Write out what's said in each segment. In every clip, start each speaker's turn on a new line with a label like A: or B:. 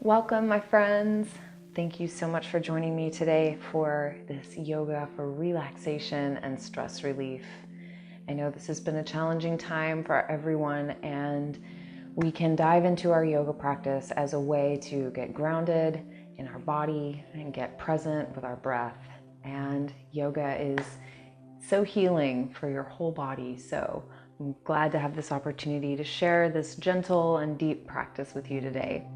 A: Welcome, my friends. Thank you so much for joining me today for this yoga for relaxation and stress relief. I know this has been a challenging time for everyone, and we can dive into our yoga practice as a way to get grounded in our body and get present with our breath. And yoga is so healing for your whole body. So I'm glad to have this opportunity to share this gentle and deep practice with you today.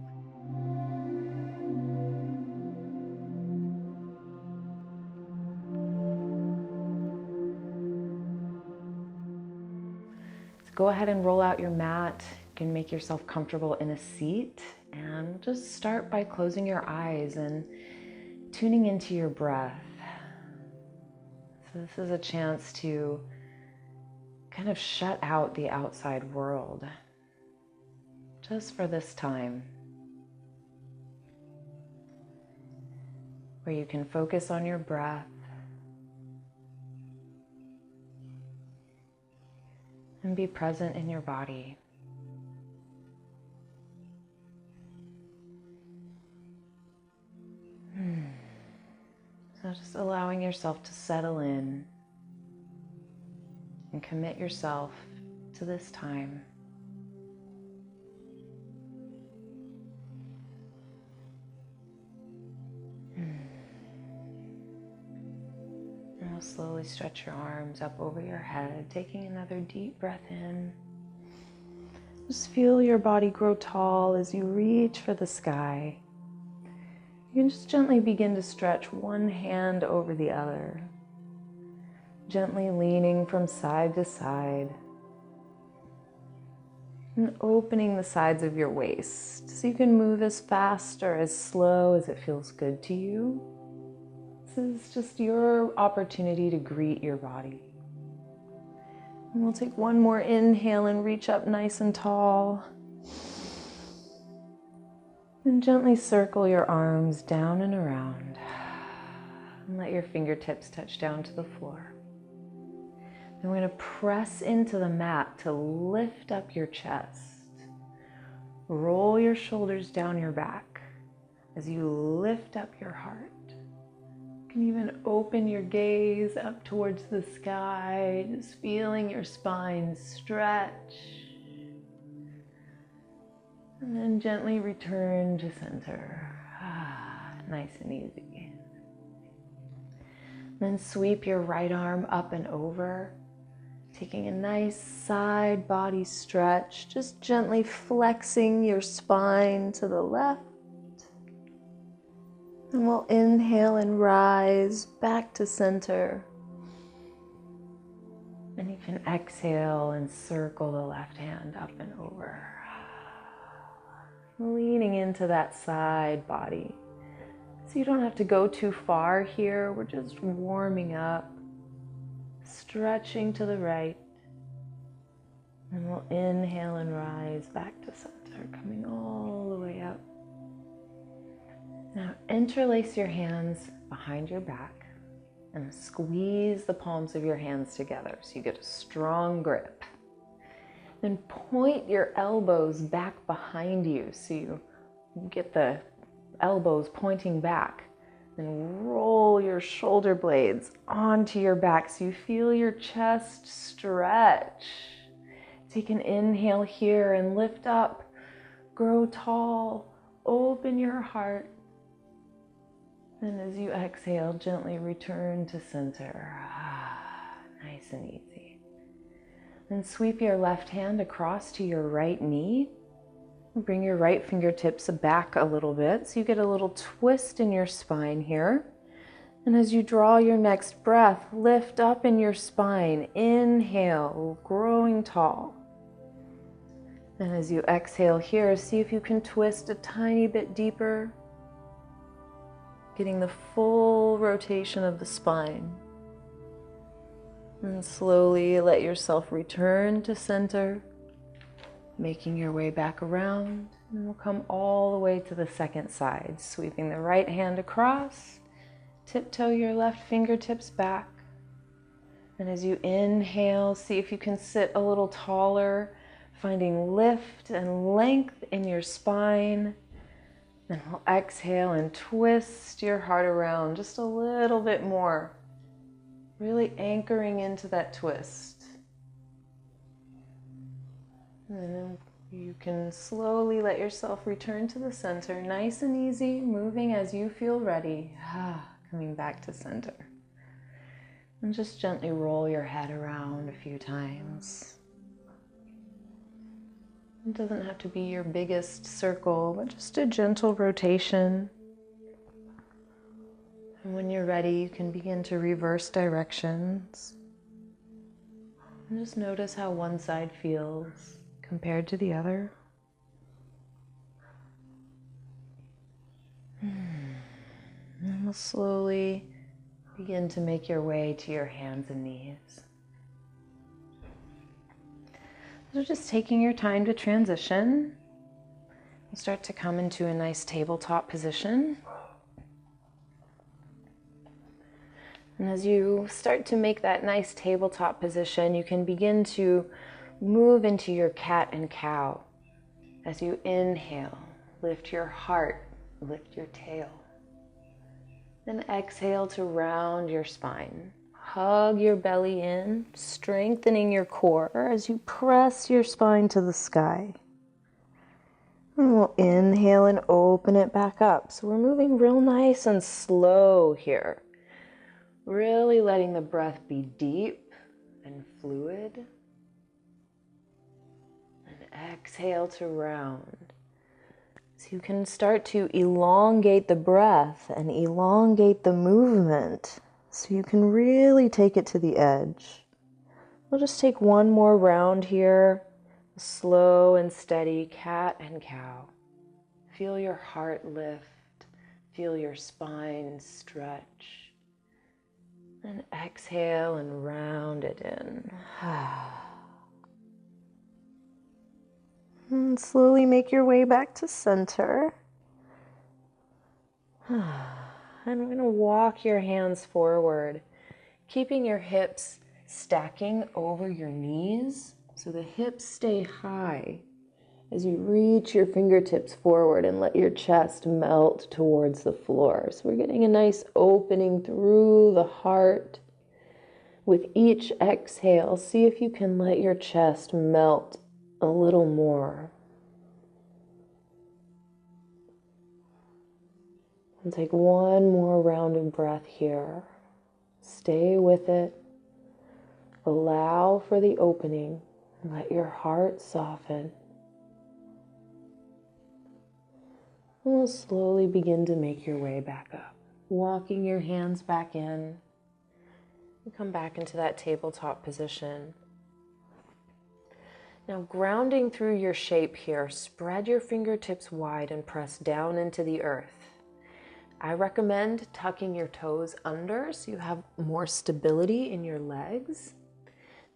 A: Go ahead and roll out your mat. You can make yourself comfortable in a seat and just start by closing your eyes and tuning into your breath. So this is a chance to kind of shut out the outside world just for this time, where you can focus on your breath and be present in your body. So just allowing yourself to settle in and commit yourself to this time. Now slowly stretch your arms up over your head, taking another deep breath in. Just feel your body grow tall as you reach for the sky. You can just gently begin to stretch one hand over the other, gently leaning from side to side and opening the sides of your waist so you can move as fast or as slow as it feels good to you. This is just your opportunity to greet your body. And we'll take one more inhale and reach up nice and tall. And gently circle your arms down and around. And let your fingertips touch down to the floor. Then we're going to press into the mat to lift up your chest. Roll your shoulders down your back as you lift up your heart. You can even open your gaze up towards the sky, just feeling your spine stretch. And then gently return to center. Nice and easy. Then sweep your right arm up and over, taking a nice side body stretch, just gently flexing your spine to the left. And we'll inhale and rise back to center. And you can exhale and circle the left hand up and over. Leaning into that side body. So you don't have to go too far here. We're just warming up, stretching to the right. And we'll inhale and rise back to center, coming all the way up. Now interlace your hands behind your back and squeeze the palms of your hands together so you get a strong grip. Then point your elbows back behind you so you get the elbows pointing back. Then roll your shoulder blades onto your back so you feel your chest stretch. Take an inhale here and lift up, grow tall, open your heart. And as you exhale, gently return to center. Nice and easy. Then sweep your left hand across to your right knee. Bring your right fingertips back a little bit so you get a little twist in your spine here. And as you draw your next breath, lift up in your spine. Inhale, growing tall. And as you exhale here, see if you can twist a tiny bit deeper, getting the full rotation of the spine. And slowly let yourself return to center, making your way back around. And we'll come all the way to the second side, sweeping the right hand across, tiptoe your left fingertips back. And as you inhale, see if you can sit a little taller, finding lift and length in your spine. Then we'll exhale and twist your heart around just a little bit more. Really anchoring into that twist. And then you can slowly let yourself return to the center, nice and easy, moving as you feel ready. Coming back to center. And just gently roll your head around a few times. It doesn't have to be your biggest circle, but just a gentle rotation. And when you're ready, you can begin to reverse directions. And just notice how one side feels compared to the other. And we'll slowly begin to make your way to your hands and knees. So just taking your time to transition. You'll start to come into a nice tabletop position. And as you start to make that nice tabletop position, you can begin to move into your cat and cow. As you inhale, lift your heart, lift your tail. Then exhale to round your spine. Hug your belly in, strengthening your core as you press your spine to the sky. And we'll inhale and open it back up. So we're moving real nice and slow here. Really letting the breath be deep and fluid. And exhale to round. So you can start to elongate the breath and elongate the movement. So you can really take it to the edge. We'll just take one more round here. Slow and steady cat and cow. Feel your heart lift. Feel your spine stretch. And exhale and round it in. And slowly make your way back to center. And we're going to walk your hands forward, keeping your hips stacking over your knees so the hips stay high as you reach your fingertips forward and let your chest melt towards the floor. So we're getting a nice opening through the heart. With each exhale, see if you can let your chest melt a little more. And take one more round of breath here. Stay with it. Allow for the opening. Let your heart soften. And we'll slowly begin to make your way back up. Walking your hands back in. And come back into that tabletop position. Now grounding through your shape here, spread your fingertips wide and press down into the earth. I recommend tucking your toes under so you have more stability in your legs.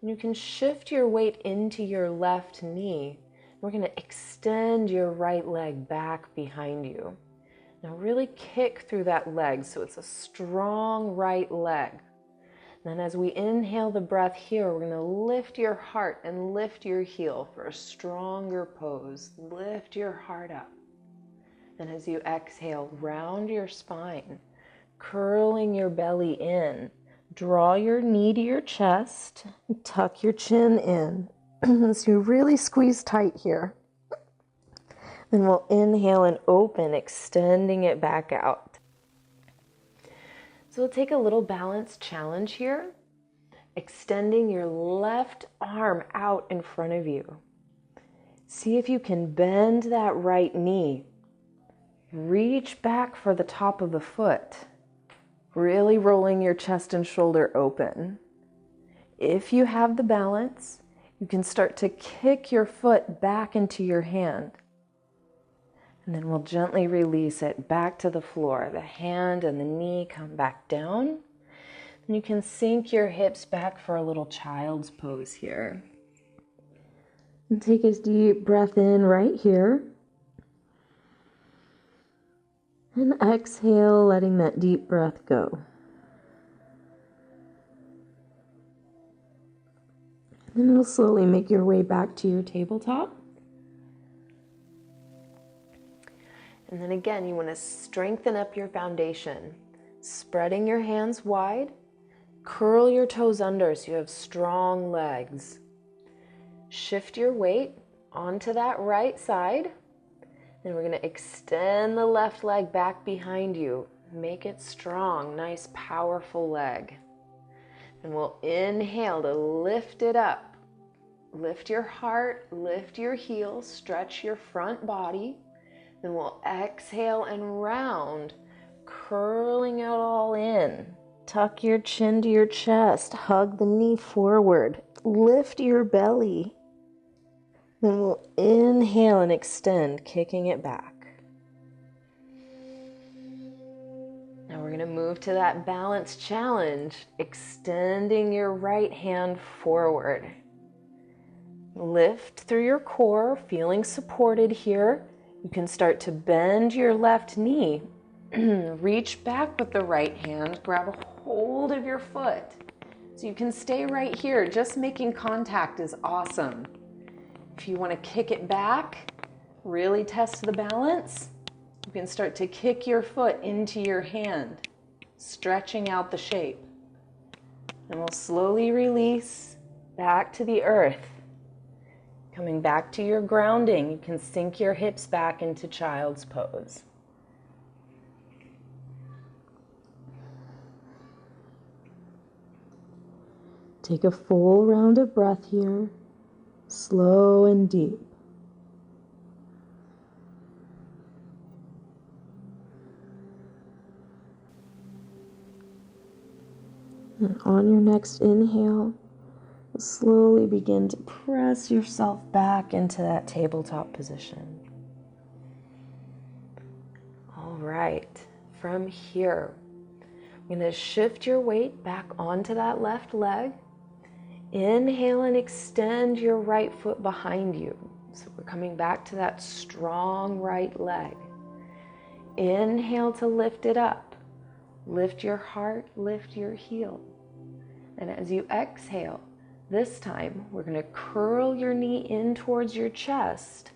A: And you can shift your weight into your left knee. We're going to extend your right leg back behind you. Now really kick through that leg so it's a strong right leg. Then as we inhale the breath here, we're going to lift your heart and lift your heel for a stronger pose. Lift your heart up. And as you exhale, round your spine, curling your belly in. Draw your knee to your chest, tuck your chin in. So you really squeeze tight here. Then we'll inhale and open, extending it back out. So we'll take a little balance challenge here, extending your left arm out in front of you. See if you can bend that right knee. Reach back for the top of the foot, really rolling your chest and shoulder open. If you have the balance, you can start to kick your foot back into your hand. And then we'll gently release it back to the floor. The hand and the knee come back down. And you can sink your hips back for a little child's pose here. And take a deep breath in right here. And exhale, letting that deep breath go. Then you'll slowly make your way back to your tabletop. And then again, you want to strengthen up your foundation. Spreading your hands wide, curl your toes under so you have strong legs. Shift your weight onto that right side. Then we're going to extend the left leg back behind you. Make it strong, nice, powerful leg. And we'll inhale to lift it up. Lift your heart, lift your heels, stretch your front body. Then we'll exhale and round, curling it all in. Tuck your chin to your chest, hug the knee forward, lift your belly. Then we'll inhale and extend, kicking it back. Now we're going to move to that balance challenge, extending your right hand forward. Lift through your core, feeling supported here. You can start to bend your left knee. Reach back with the right hand, grab a hold of your foot. So you can stay right here. Just making contact is awesome. If you want to kick it back, really test the balance, you can start to kick your foot into your hand, stretching out the shape. And we'll slowly release back to the earth. Coming back to your grounding, you can sink your hips back into child's pose. Take a full round of breath here, slow and deep. And on your next inhale, slowly begin to press yourself back into that tabletop position. All right, from here, you're going to shift your weight back onto that left leg. Inhale and extend your right foot behind you. So we're coming back to that strong right leg. Inhale to lift it up. Lift your heart, lift your heel. And as you exhale, this time we're going to curl your knee in towards your chest.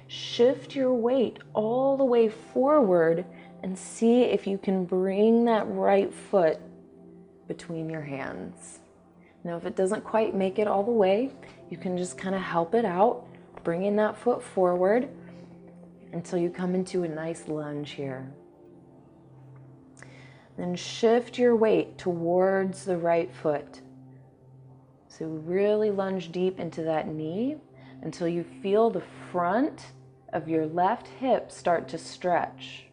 A: Shift your weight all the way forward and see if you can bring that right foot between your hands. Now, if it doesn't quite make it all the way, you can just kind of help it out, bringing that foot forward until you come into a nice lunge here. Then shift your weight towards the right foot. So really lunge deep into that knee until you feel the front of your left hip start to stretch.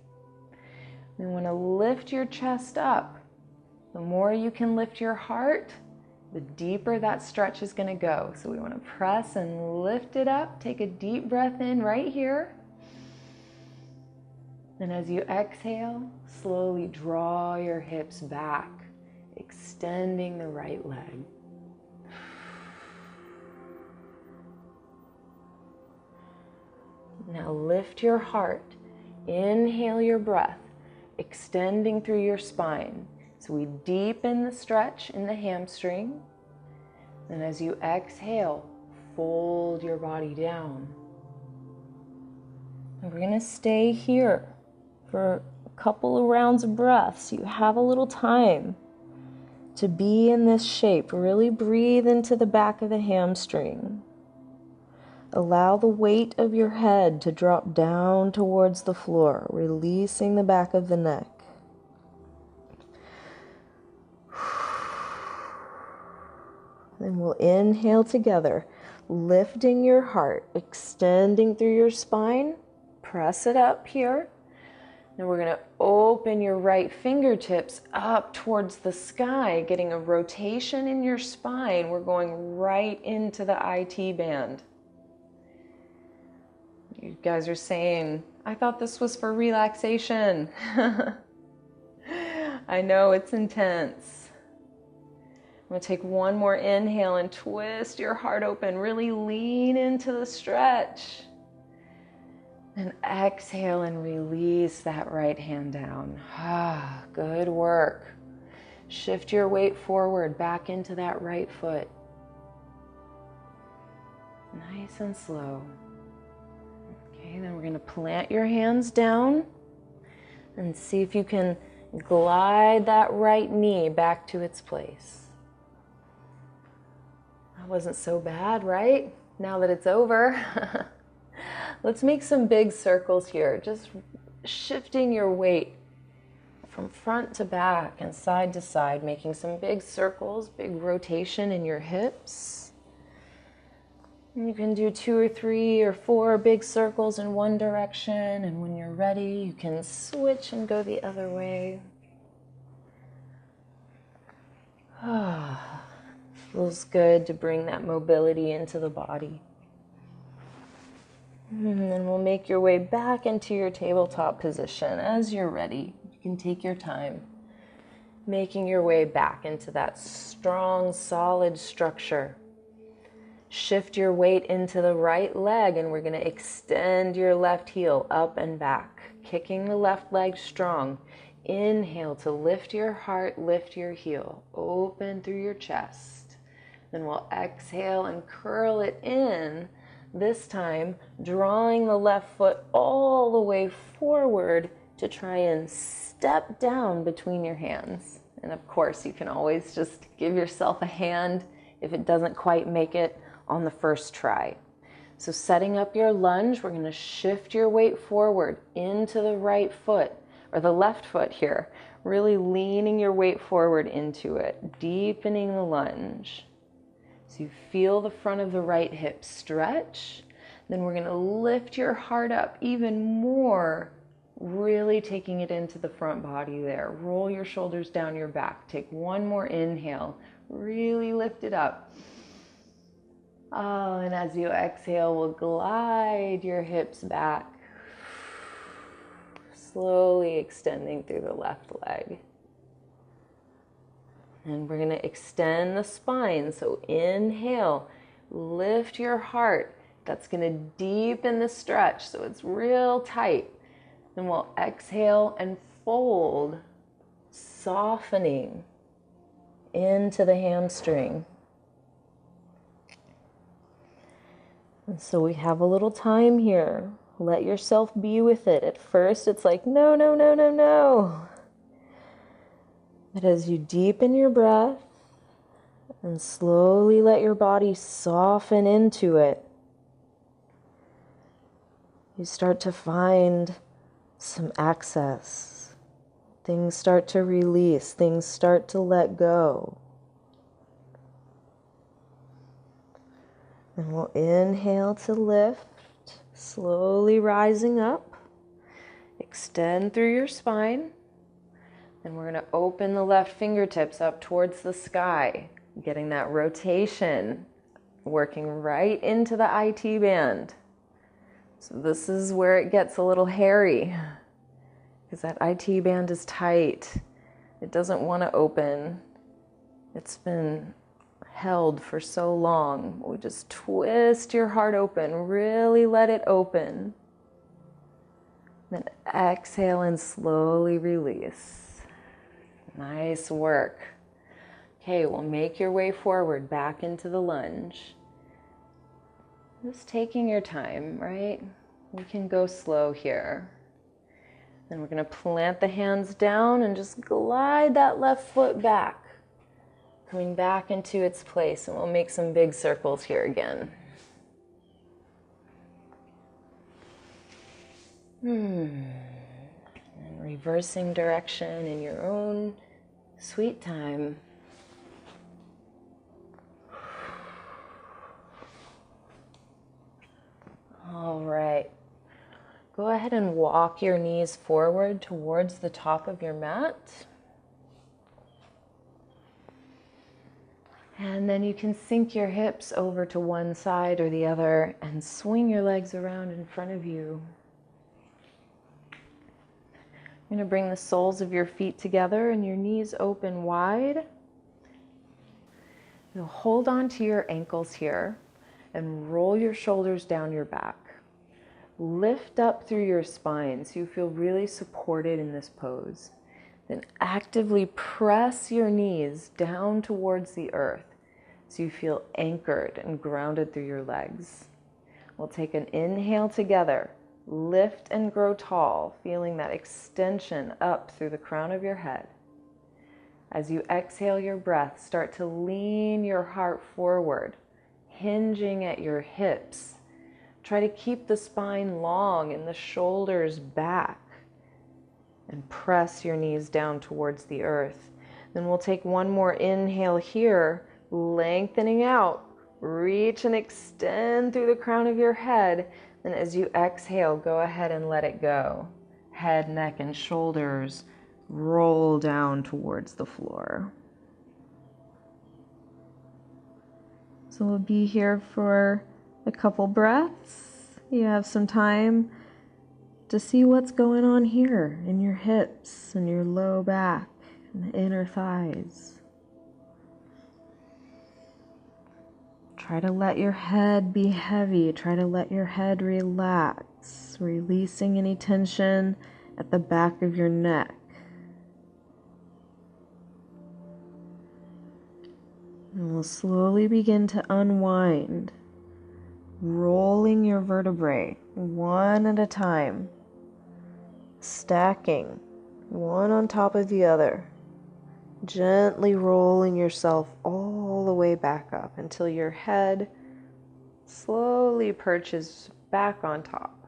A: You want to lift your chest up. The more you can lift your heart, the deeper that stretch is going to go. So we want to press and lift it up. Take a deep breath in right here. And as you exhale, slowly draw your hips back, extending the right leg. Now lift your heart. Inhale your breath, extending through your spine. So we deepen the stretch in the hamstring. And as you exhale, fold your body down. And we're going to stay here for a couple of rounds of breath so you have a little time to be in this shape. Really breathe into the back of the hamstring. Allow the weight of your head to drop down towards the floor, releasing the back of the neck. Then we'll inhale together, lifting your heart, extending through your spine. Press it up here. Then we're going to open your right fingertips up towards the sky, getting a rotation in your spine. We're going right into the IT band. You guys are saying, I thought this was for relaxation. I know it's intense. I'm going to take one more inhale and twist your heart open. Really lean into the stretch. And exhale and release that right hand down. Ah, good work. Shift your weight forward, back into that right foot. Nice and slow. Okay, Okay, then we're going to plant your hands down and see if you can glide that right knee back to its place. That wasn't so bad, right? Now that it's over, let's make some big circles here, just shifting your weight from front to back and side to side, making some big circles, big rotation in your hips. And you can do 2 or 3 or 4 big circles in one direction, and when you're ready, you can switch and go the other way. Feels good to bring that mobility into the body. And then we'll make your way back into your tabletop position. As you're ready, you can take your time, making your way back into that strong, solid structure. Shift your weight into the right leg, and we're going to extend your left heel up and back, kicking the left leg strong. Inhale to lift your heart, lift your heel, open through your chest. Then we'll exhale and curl it in, this time drawing the left foot all the way forward to try and step down between your hands. And of course, you can always just give yourself a hand if it doesn't quite make it on the first try. So setting up your lunge, we're going to shift your weight forward into the right foot, or the left foot here, really leaning your weight forward into it, deepening the lunge. So you feel the front of the right hip stretch. Then we're going to lift your heart up even more, really taking it into the front body there. Roll your shoulders down your back. Take one more inhale. Really lift it up. Oh, and as you exhale, we'll glide your hips back, slowly extending through the left leg. And we're going to extend the spine. So inhale, lift your heart. That's going to deepen the stretch so it's real tight. Then we'll exhale and fold, softening into the hamstring. And so we have a little time here. Let yourself be with it. At first, it's like, no, no, no, no, no. But as you deepen your breath and slowly let your body soften into it, you start to find some access. Things start to release. Things start to let go. And we'll inhale to lift, slowly rising up. Extend through your spine. Then we're going to open the left fingertips up towards the sky, getting that rotation, working right into the IT band. So this is where it gets a little hairy, because that IT band is tight. It doesn't want to open. It's been held for so long. We just twist your heart open, really let it open. Then exhale and slowly release. Nice work. Okay, we'll make your way forward back into the lunge. Just taking your time, right? We can go slow here. Then we're going to plant the hands down and just glide that left foot back, coming back into its place, and we'll make some big circles here again. And reversing direction in your own sweet time. All right. Go ahead and walk your knees forward towards the top of your mat. And then you can sink your hips over to one side or the other and swing your legs around in front of you. You're going to bring the soles of your feet together and your knees open wide. You'll hold on to your ankles here and roll your shoulders down your back. Lift up through your spine so you feel really supported in this pose. Then actively press your knees down towards the earth so you feel anchored and grounded through your legs. We'll take an inhale together. Lift and grow tall, feeling that extension up through the crown of your head. As you exhale your breath, start to lean your heart forward, hinging at your hips. Try to keep the spine long and the shoulders back, and press your knees down towards the earth. Then we'll take one more inhale here, lengthening out. Reach and extend through the crown of your head. And as you exhale, go ahead and let it go. Head, neck, and shoulders roll down towards the floor. So we'll be here for a couple breaths. You have some time to see what's going on here in your hips and your low back and the inner thighs. Try to let your head be heavy. Try to let your head relax, releasing any tension at the back of your neck. And we'll slowly begin to unwind, rolling your vertebrae one at a time, stacking one on top of the other, gently rolling yourself all the way back up until your head slowly perches back on top.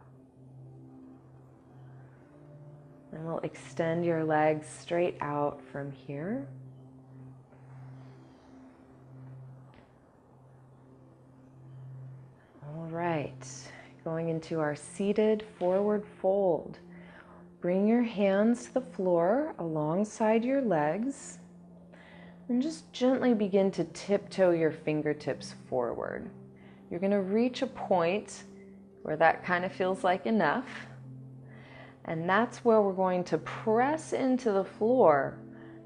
A: And we'll extend your legs straight out from here. All right, going into our seated forward fold. Bring your hands to the floor alongside your legs and just gently begin to tiptoe your fingertips forward. You're going to reach a point where that kind of feels like enough, and that's where we're going to press into the floor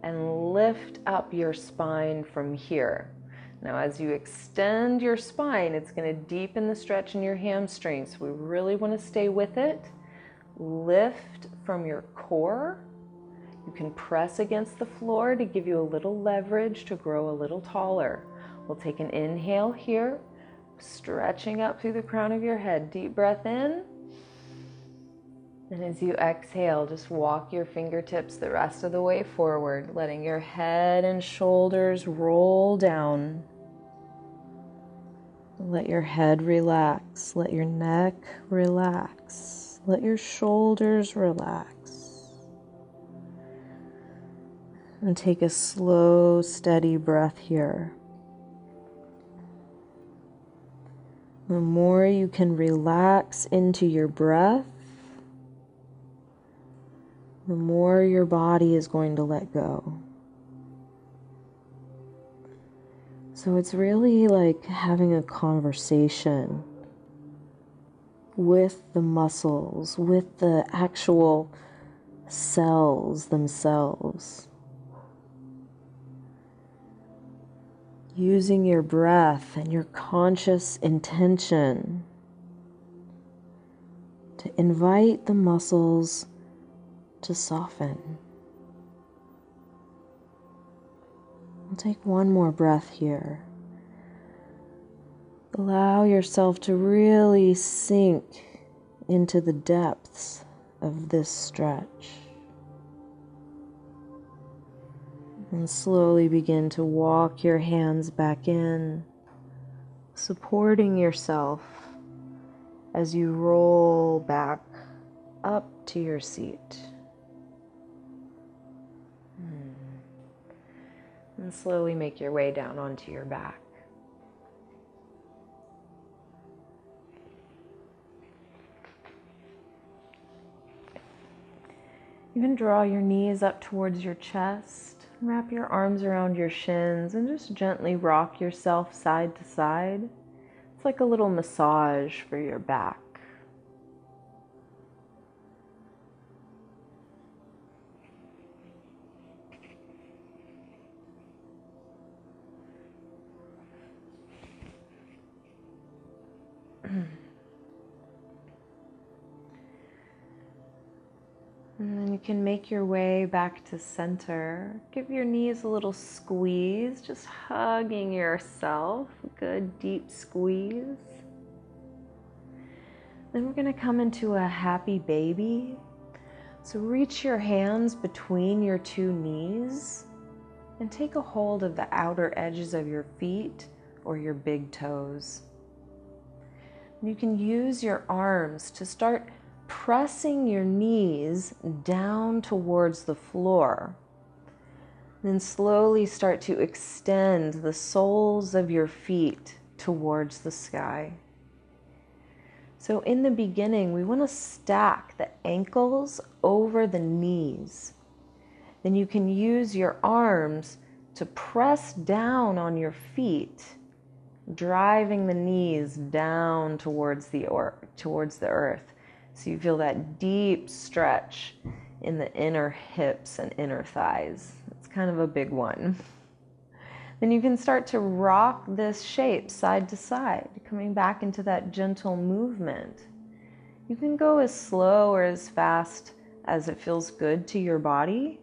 A: and lift up your spine from here. Now, as you extend your spine, it's going to deepen the stretch in your hamstrings. We really want to stay with it. Lift from your core. You can press against the floor to give you a little leverage to grow a little taller. We'll take an inhale here, stretching up through the crown of your head. Deep breath in. And as you exhale, just walk your fingertips the rest of the way forward, letting your head and shoulders roll down. Let your head relax. Let your neck relax. Let your shoulders relax. And take a slow, steady breath here. The more you can relax into your breath, the more your body is going to let go. So it's really like having a conversation with the muscles, with the actual cells themselves. Using your breath and your conscious intention to invite the muscles to soften. We'll take one more breath here. Allow yourself to really sink into the depths of this stretch. And slowly begin to walk your hands back in, supporting yourself as you roll back up to your seat. And slowly make your way down onto your back. You can draw your knees up towards your chest. Wrap your arms around your shins and just gently rock yourself side to side. It's like a little massage for your back. And then you can make your way back to center. Give your knees a little squeeze, just hugging yourself. Good deep squeeze. Then we're going to come into a happy baby. So reach your hands between your two knees and take a hold of the outer edges of your feet or your big toes. You can use your arms to start pressing your knees down towards the floor. Then slowly start to extend the soles of your feet towards the sky. So in the beginning, we want to stack the ankles over the knees. Then you can use your arms to press down on your feet, driving the knees down towards the earth. So you feel that deep stretch in the inner hips and inner thighs. It's kind of a big one. Then you can start to rock this shape side to side, coming back into that gentle movement. You can go as slow or as fast as it feels good to your body,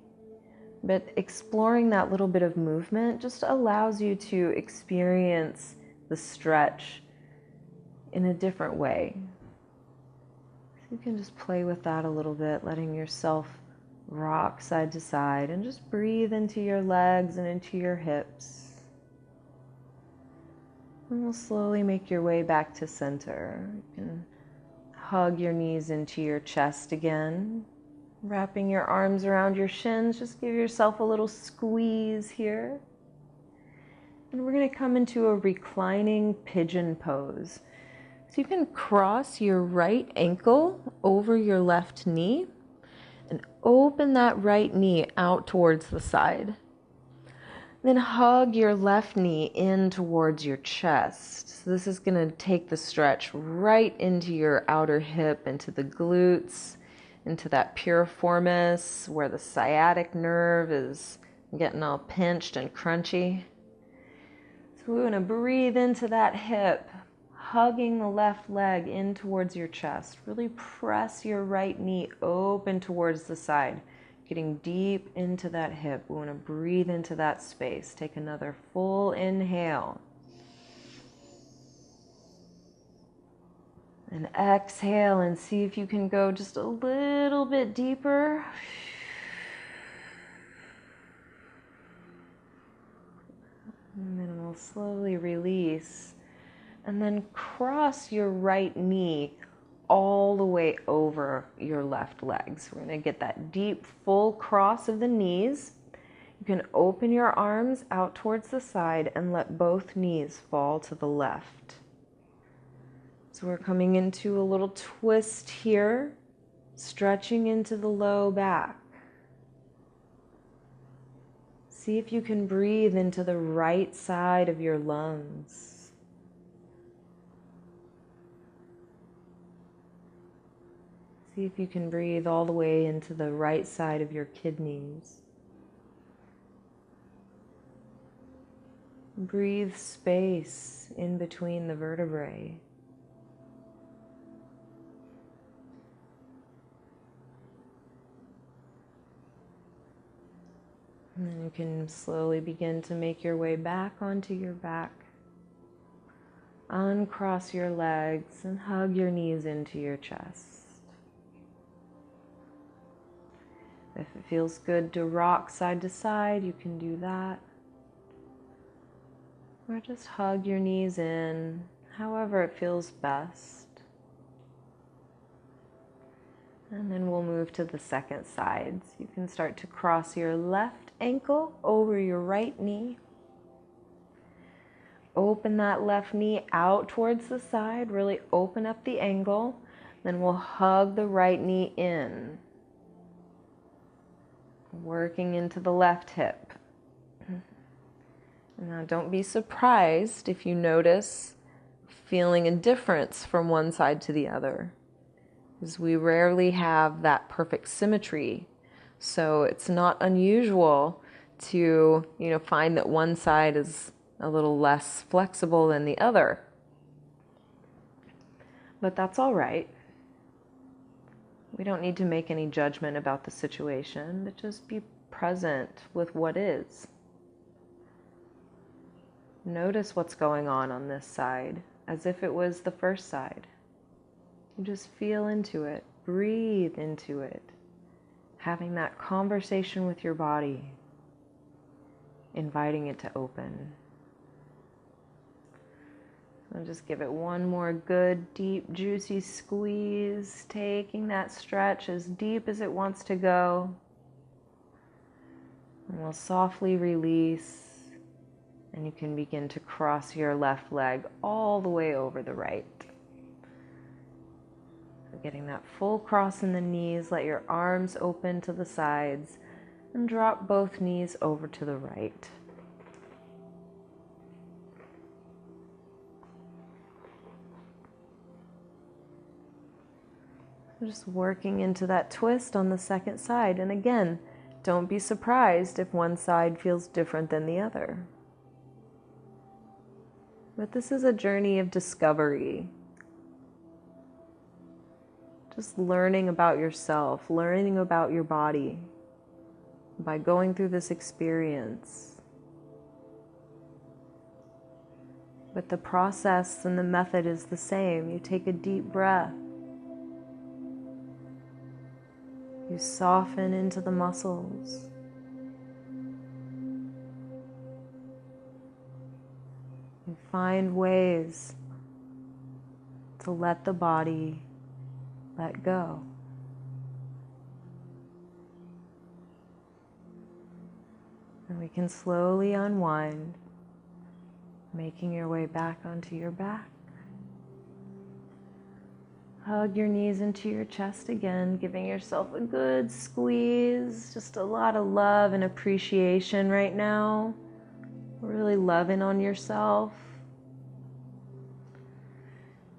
A: but exploring that little bit of movement just allows you to experience the stretch in a different way. So you can just play with that a little bit, letting yourself rock side to side and just breathe into your legs and into your hips. And we'll slowly make your way back to center. You can hug your knees into your chest again, wrapping your arms around your shins. Just give yourself a little squeeze here. And we're going to come into a reclining pigeon pose. So you can cross your right ankle over your left knee and open that right knee out towards the side. Then hug your left knee in towards your chest. So this is going to take the stretch right into your outer hip, into the glutes, into that piriformis where the sciatic nerve is getting all pinched and crunchy. So we want to breathe into that hip, hugging the left leg in towards your chest. Really press your right knee open towards the side. Getting deep into that hip. We want to breathe into that space. Take another full inhale. And exhale and see if you can go just a little bit deeper. And then we'll slowly release. And then cross your right knee all the way over your left leg. So we're going to get that deep, full cross of the knees. You can open your arms out towards the side and let both knees fall to the left. So we're coming into a little twist here, stretching into the low back. See if you can breathe into the right side of your lungs. See if you can breathe all the way into the right side of your kidneys. Breathe space in between the vertebrae. And then you can slowly begin to make your way back onto your back. Uncross your legs and hug your knees into your chest. If it feels good to rock side to side, you can do that. Or just hug your knees in, however it feels best. And then we'll move to the second side. So you can start to cross your left ankle over your right knee. Open that left knee out towards the side, really open up the angle. Then we'll hug the right knee in. Working into the left hip. Now don't be surprised if you notice feeling a difference from one side to the other, because we rarely have that perfect symmetry. So it's not unusual to, find that one side is a little less flexible than the other. But that's all right. We don't need to make any judgment about the situation, but just be present with what is. Notice what's going on this side, as if it was the first side. You just feel into it, breathe into it, having that conversation with your body, inviting it to open. So just give it one more good, deep, juicy squeeze, taking that stretch as deep as it wants to go. And we'll softly release, and you can begin to cross your left leg all the way over the right. So getting that full cross in the knees, let your arms open to the sides, and drop both knees over to the right. Just working into that twist on the second side. And again, don't be surprised if one side feels different than the other. But this is a journey of discovery. Just learning about yourself, learning about your body by going through this experience. But the process and the method is the same. You take a deep breath. You soften into the muscles. You find ways to let the body let go. And we can slowly unwind, making your way back onto your back. Hug your knees into your chest again, giving yourself a good squeeze. Just a lot of love and appreciation right now. Really loving on yourself.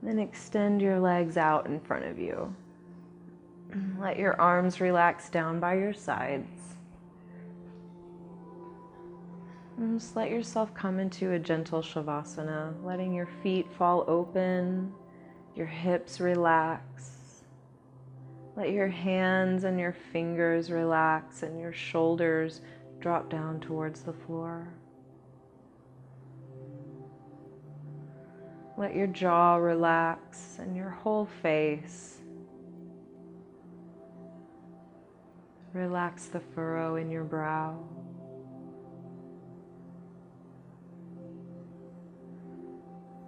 A: Then extend your legs out in front of you. Let your arms relax down by your sides. And just let yourself come into a gentle shavasana, letting your feet fall open. Your hips relax. Let your hands and your fingers relax and your shoulders drop down towards the floor. Let your jaw relax and your whole face. Relax the furrow in your brow.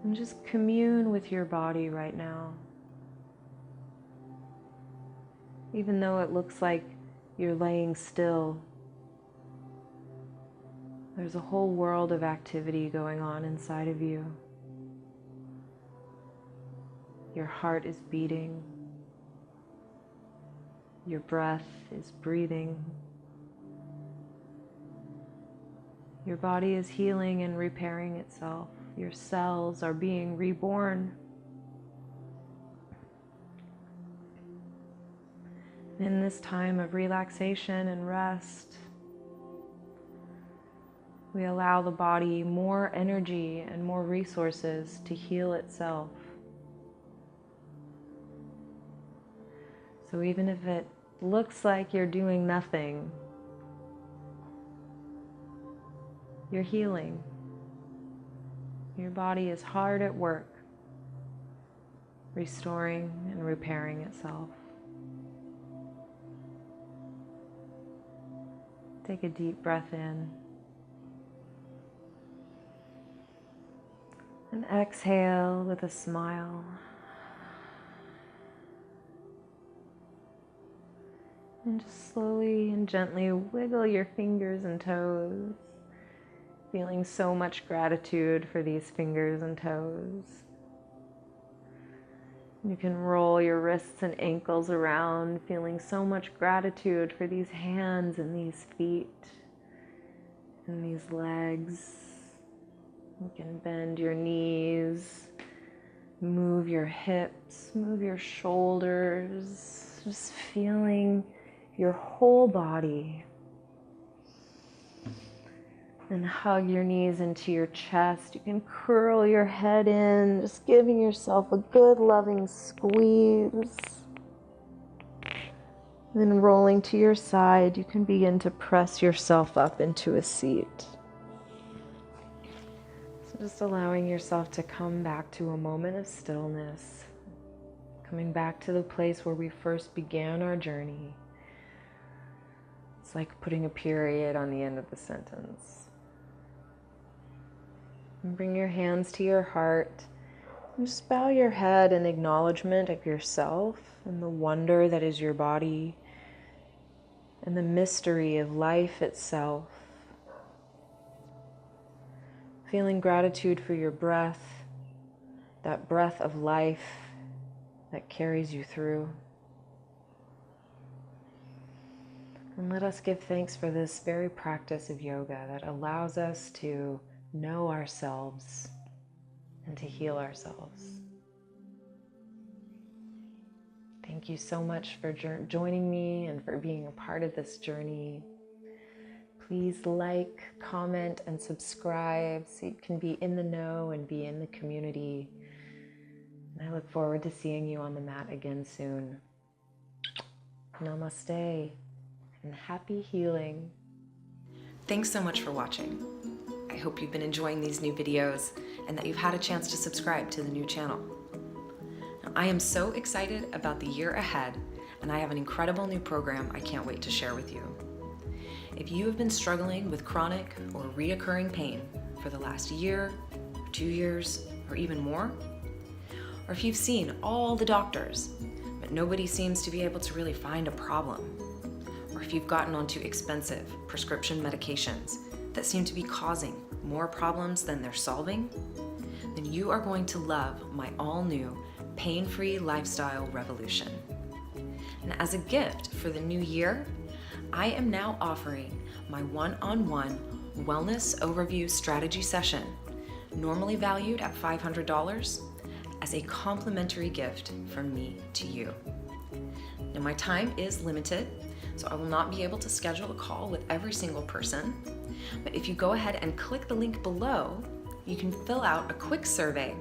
A: And just commune with your body right now. Even though it looks like you're laying still, there's a whole world of activity going on inside of you. Your heart is beating. Your breath is breathing. Your body is healing and repairing itself. Your cells are being reborn. In this time of relaxation and rest, we allow the body more energy and more resources to heal itself. So even if it looks like you're doing nothing, you're healing. Your body is hard at work, restoring and repairing itself. Take a deep breath in. And exhale with a smile. And just slowly and gently wiggle your fingers and toes, feeling so much gratitude for these fingers and toes. You can roll your wrists and ankles around, feeling so much gratitude for these hands and these feet and these legs. You can bend your knees, move your hips, move your shoulders, just feeling your whole body. And hug your knees into your chest. You can curl your head in, just giving yourself a good loving squeeze. Then rolling to your side, you can begin to press yourself up into a seat. So just allowing yourself to come back to a moment of stillness, Coming back to the place where we first began our journey. It's like putting a period on the end of the sentence. And bring your hands to your heart. Just bow your head in acknowledgement of yourself and the wonder that is your body and the mystery of life itself. Feeling gratitude for your breath, that breath of life that carries you through. And let us give thanks for this very practice of yoga that allows us to know ourselves and to heal ourselves. Thank you so much for joining me and for being a part of this journey. Please like, comment, and subscribe so you can be in the know and be in the community. And I look forward to seeing you on the mat again soon. Namaste and happy healing.
B: Thanks so much for watching. I hope you've been enjoying these new videos and that you've had a chance to subscribe to the new channel. Now, I am so excited about the year ahead, and I have an incredible new program I can't wait to share with you. If you have been struggling with chronic or reoccurring pain for the last year, 2 years, or even more, or if you've seen all the doctors, but nobody seems to be able to really find a problem, or if you've gotten onto expensive prescription medications that seem to be causing more problems than they're solving, then you are going to love my all-new pain-free lifestyle revolution. And as a gift for the new year, I am now offering my one-on-one wellness overview strategy session, normally valued at $500, as a complimentary gift from me to you. Now, my time is limited, so I will not be able to schedule a call with every single person, but if you go ahead and click the link below, you can fill out a quick survey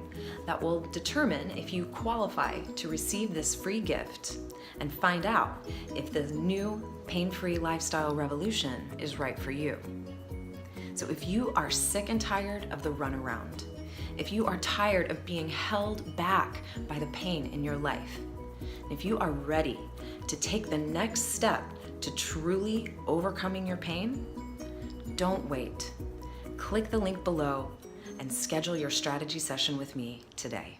B: that will determine if you qualify to receive this free gift and find out if the new pain-free lifestyle revolution is right for you. So if you are sick and tired of the runaround, if you are tired of being held back by the pain in your life, if you are ready to take the next step to truly overcoming your pain, don't wait. Click the link below and schedule your strategy session with me today.